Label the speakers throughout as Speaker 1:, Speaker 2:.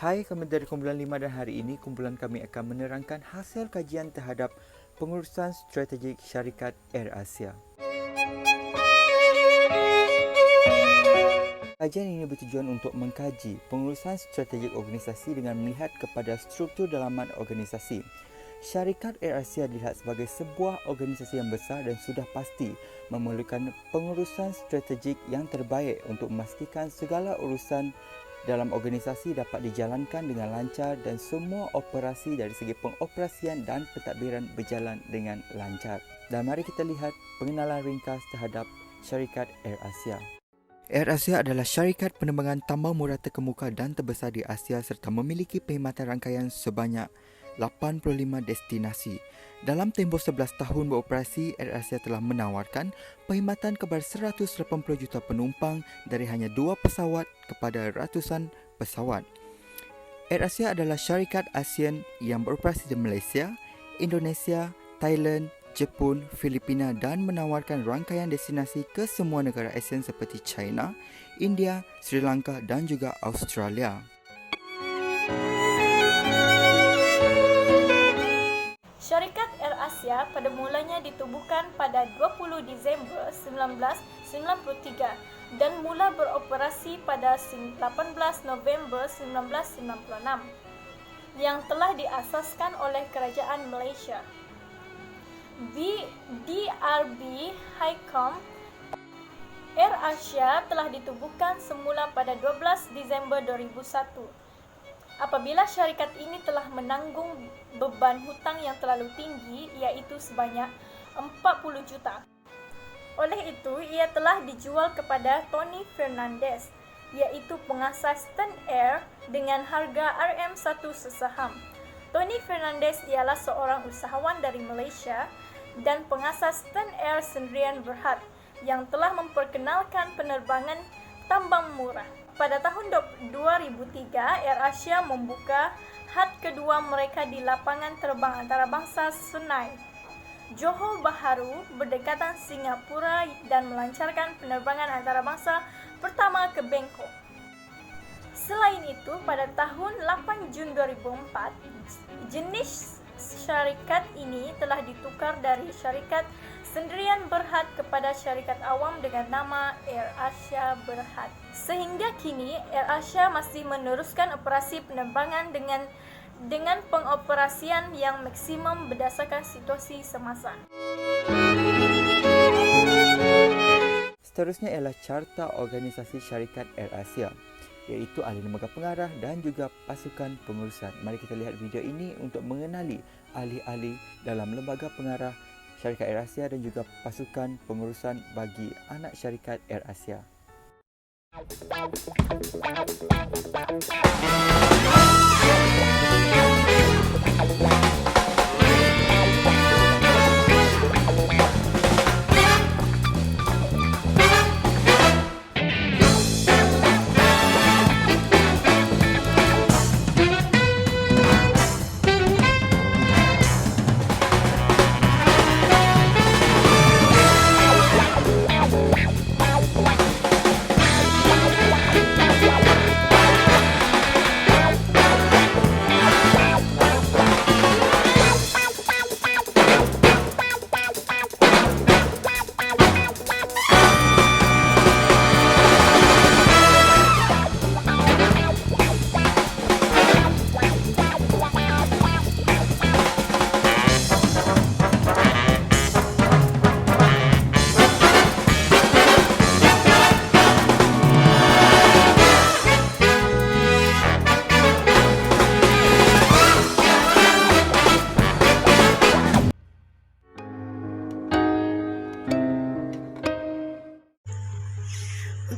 Speaker 1: Hai, kami dari kumpulan 5 dan hari ini kumpulan kami akan menerangkan hasil kajian terhadap pengurusan strategik syarikat AirAsia. Kajian ini bertujuan untuk mengkaji pengurusan strategik organisasi dengan melihat kepada struktur dalaman organisasi. Syarikat AirAsia dilihat sebagai sebuah organisasi yang besar dan sudah pasti memerlukan pengurusan strategik yang terbaik untuk memastikan segala urusan dalam organisasi dapat dijalankan dengan lancar dan semua operasi dari segi pengoperasian dan pentadbiran berjalan dengan lancar. Dan mari kita lihat pengenalan ringkas terhadap syarikat AirAsia. AirAsia adalah syarikat penerbangan tambang murah terkemuka dan terbesar di Asia serta memiliki perkhidmatan rangkaian sebanyak 85 destinasi. Dalam tempoh 11 tahun beroperasi, AirAsia telah menawarkan perkhidmatan kepada 180 juta penumpang dari hanya 2 pesawat kepada ratusan pesawat. AirAsia adalah syarikat ASEAN yang beroperasi di Malaysia, Indonesia, Thailand, Jepun, Filipina dan menawarkan rangkaian destinasi ke semua negara ASEAN seperti China, India, Sri Lanka dan juga Australia.
Speaker 2: Syarikat AirAsia pada mulanya ditubuhkan pada 20 Disember 1993 dan mula beroperasi pada 18 November 1996 yang telah diasaskan oleh Kerajaan Malaysia. DRB Highcom AirAsia telah ditubuhkan semula pada 12 Disember 2001. Apabila syarikat ini telah menanggung beban hutang yang terlalu tinggi, iaitu sebanyak 40 juta. Oleh itu, ia telah dijual kepada Tony Fernandez, iaitu pengasas Turn Air dengan harga RM1 sesaham. Tony Fernandez ialah seorang usahawan dari Malaysia dan pengasas Turn Air Sdn Bhd yang telah memperkenalkan penerbangan tambang murah. Pada tahun 2003, AirAsia membuka had kedua mereka di lapangan terbang antarabangsa Senai, Johor Bahru, berdekatan Singapura dan melancarkan penerbangan antarabangsa pertama ke Bangkok. Selain itu, pada tahun 8 Jun 2004, jenis syarikat ini telah ditukar dari syarikat Sdn Bhd kepada syarikat awam dengan nama AirAsia Berhad. Sehingga kini, AirAsia masih meneruskan operasi penerbangan dengan pengoperasian yang maksimum berdasarkan situasi semasa.
Speaker 1: Seterusnya ialah carta organisasi syarikat AirAsia, iaitu ahli lembaga pengarah dan juga pasukan pengurusan. Mari kita lihat video ini untuk mengenali ahli-ahli dalam lembaga pengarah syarikat AirAsia dan juga pasukan pengurusan bagi anak syarikat AirAsia.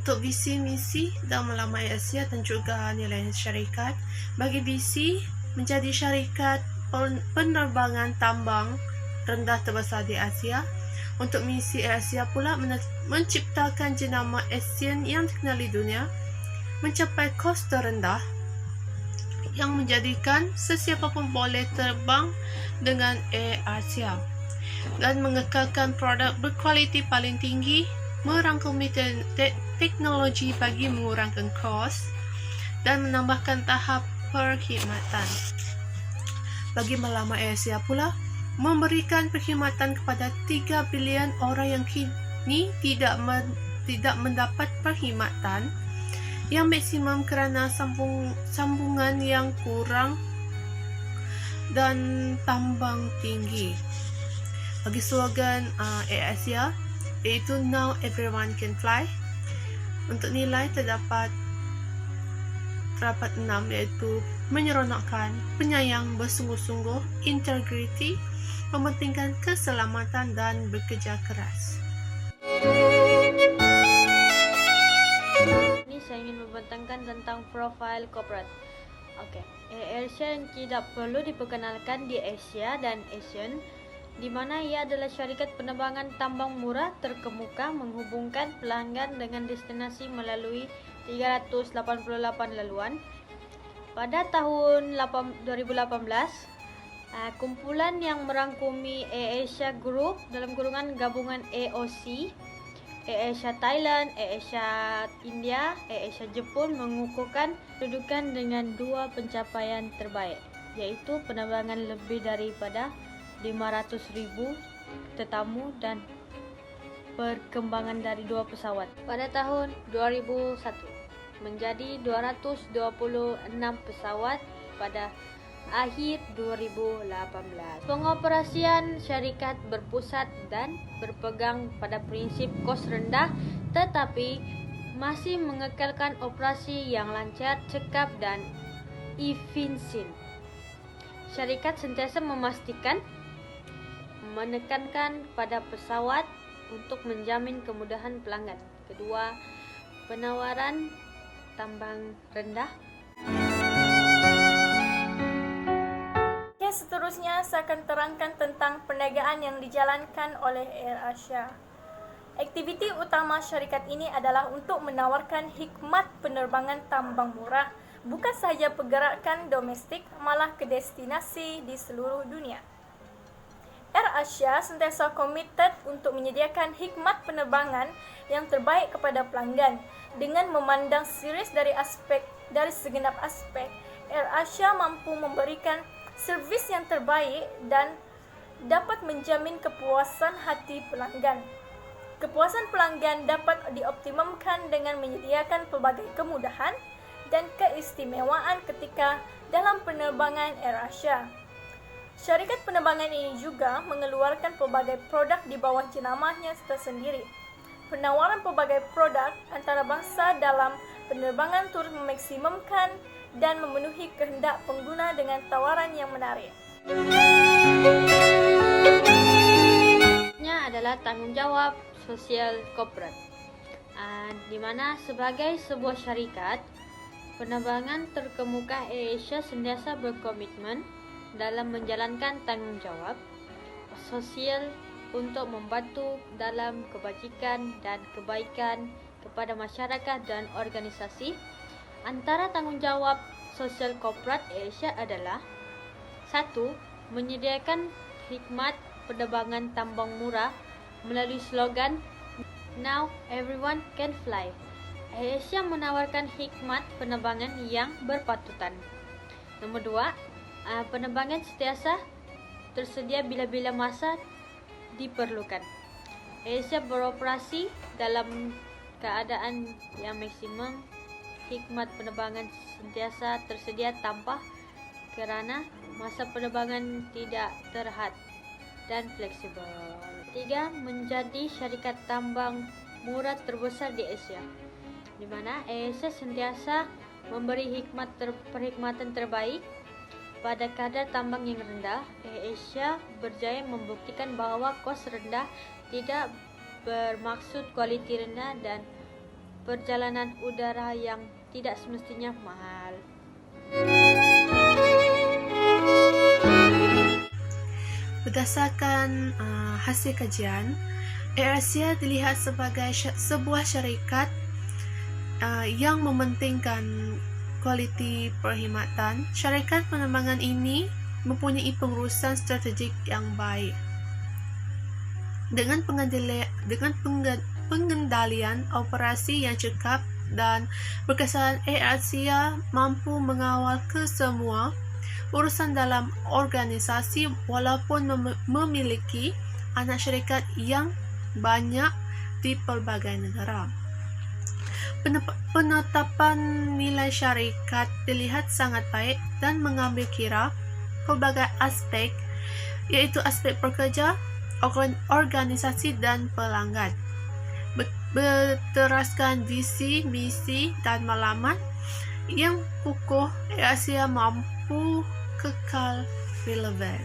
Speaker 3: Untuk visi, misi dan melama AirAsia dan juga nilai syarikat. Bagi visi, menjadi syarikat penerbangan tambang rendah terbesar di Asia. Untuk misi, AirAsia pula menciptakan jenama ASEAN yang dikenali dunia, mencapai kos terendah yang menjadikan sesiapa pun boleh terbang dengan AirAsia dan mengekalkan produk berkualiti paling tinggi, merangkumi teknologi bagi mengurangkan kos dan menambahkan tahap perkhidmatan. Bagi Melama AirAsia pula, memberikan perkhidmatan kepada 3 bilion orang yang kini tidak mendapat perkhidmatan yang maksimum kerana sambungan yang kurang dan tambang tinggi. Bagi slogan AirAsia, iaitu Now Everyone Can Fly, untuk nilai terdapat 6, iaitu menyeronokkan, penyayang, bersungguh-sungguh, integriti, mementingkan keselamatan dan bekerja keras.
Speaker 4: Ini saya ingin membentangkan tentang profil corporate. Okey, AirAsia yang tidak perlu diperkenalkan di Asia dan ASEAN, di mana ia adalah syarikat penerbangan tambang murah terkemuka menghubungkan pelanggan dengan destinasi melalui 388 laluan. Pada tahun 2018, kumpulan yang merangkumi AirAsia Group dalam kurungan gabungan AOC, AirAsia Thailand, AirAsia India, AirAsia Jepun mengukuhkan kedudukan dengan 2 pencapaian terbaik, iaitu penerbangan lebih daripada 500,000 tetamu dan perkembangan dari 2 pesawat pada tahun 2001 menjadi 226 pesawat pada akhir 2018. Pengoperasian syarikat berpusat dan berpegang pada prinsip kos rendah tetapi masih mengekalkan operasi yang lancar, cekap dan efisien. Syarikat sentiasa menekankan pada pesawat untuk menjamin kemudahan pelanggan. Kedua, penawaran tambang rendah.
Speaker 2: Seterusnya saya akan terangkan tentang perniagaan yang dijalankan oleh AirAsia. Aktiviti utama syarikat ini adalah untuk menawarkan hikmat penerbangan tambang murah, bukan sahaja pergerakan domestik, malah ke destinasi di seluruh dunia. AirAsia sentiasa komited untuk menyediakan hikmat penerbangan yang terbaik kepada pelanggan dengan memandang serius dari segenap aspek. AirAsia mampu memberikan servis yang terbaik dan dapat menjamin kepuasan hati pelanggan. Kepuasan pelanggan dapat dioptimumkan dengan menyediakan pelbagai kemudahan dan keistimewaan ketika dalam penerbangan AirAsia. Syarikat penerbangan ini juga mengeluarkan pelbagai produk di bawah jenamahnya tersendiri. Penawaran pelbagai produk antarabangsa dalam penerbangan turut memaksimumkan dan memenuhi kehendak pengguna dengan tawaran yang menarik.
Speaker 4: Ini adalah tanggungjawab sosial corporate, di mana sebagai sebuah syarikat penerbangan terkemuka AirAsia sentiasa berkomitmen dalam menjalankan tanggungjawab sosial untuk membantu dalam kebajikan dan kebaikan kepada masyarakat dan organisasi. Antara tanggungjawab sosial korporat AirAsia adalah 1. Menyediakan hikmat penerbangan tambang murah melalui slogan Now Everyone Can Fly. AirAsia menawarkan hikmat penerbangan yang berpatutan. Nombor 2, penerbangan sentiasa tersedia bila-bila masa diperlukan. AirAsia beroperasi dalam keadaan yang maksimum. Hikmat penerbangan sentiasa tersedia tanpa kerana masa penerbangan tidak terhad dan fleksibel. 3. Menjadi syarikat tambang murah terbesar di Asia, di mana AirAsia sentiasa memberi perkhidmatan terbaik pada kadar tambang yang rendah. AirAsia berjaya membuktikan bahawa kos rendah tidak bermaksud kualiti rendah dan perjalanan udara yang tidak semestinya mahal.
Speaker 3: Berdasarkan hasil kajian, AirAsia dilihat sebagai sebuah syarikat yang mementingkan kualiti perkhidmatan. Syarikat penerbangan ini mempunyai pengurusan strategik yang baik dengan pengendalian operasi yang cekap dan berkesan Air Asia mampu mengawal kesemua urusan dalam organisasi walaupun memiliki anak syarikat yang banyak di pelbagai negara. Penetapan nilai syarikat dilihat sangat baik dan mengambil kira pelbagai aspek, iaitu aspek pekerja, organisasi dan pelanggan. Berteraskan visi, misi dan matlamat yang kukuh, Air Asia mampu kekal relevan.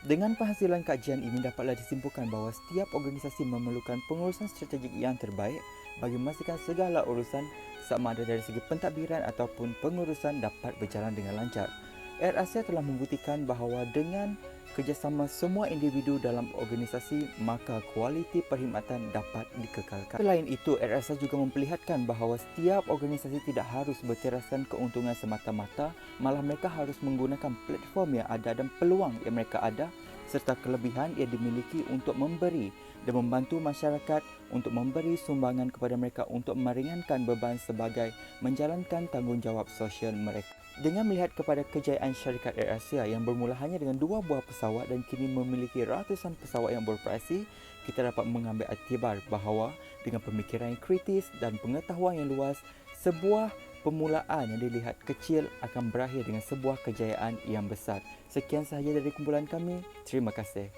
Speaker 1: Dengan penghasilan kajian ini dapatlah disimpulkan bahawa setiap organisasi memerlukan pengurusan strategik yang terbaik bagi memastikan segala urusan sama ada dari segi pentadbiran ataupun pengurusan dapat berjalan dengan lancar. Air Asia telah membuktikan bahawa dengan kerjasama semua individu dalam organisasi, maka kualiti perkhidmatan dapat dikekalkan. Selain itu, Air Asia juga memperlihatkan bahawa setiap organisasi tidak harus berteraskan keuntungan semata-mata, malah mereka harus menggunakan platform yang ada dan peluang yang mereka ada serta kelebihan yang dimiliki untuk memberi dan membantu masyarakat untuk memberi sumbangan kepada mereka untuk meringankan beban sebagai menjalankan tanggungjawab sosial mereka. Dengan melihat kepada kejayaan syarikat Air Asia yang bermula hanya dengan 2 buah pesawat dan kini memiliki ratusan pesawat yang beroperasi, kita dapat mengambil iktibar bahawa dengan pemikiran yang kritis dan pengetahuan yang luas, sebuah permulaan yang dilihat kecil akan berakhir dengan sebuah kejayaan yang besar. Sekian sahaja dari kumpulan kami. Terima kasih.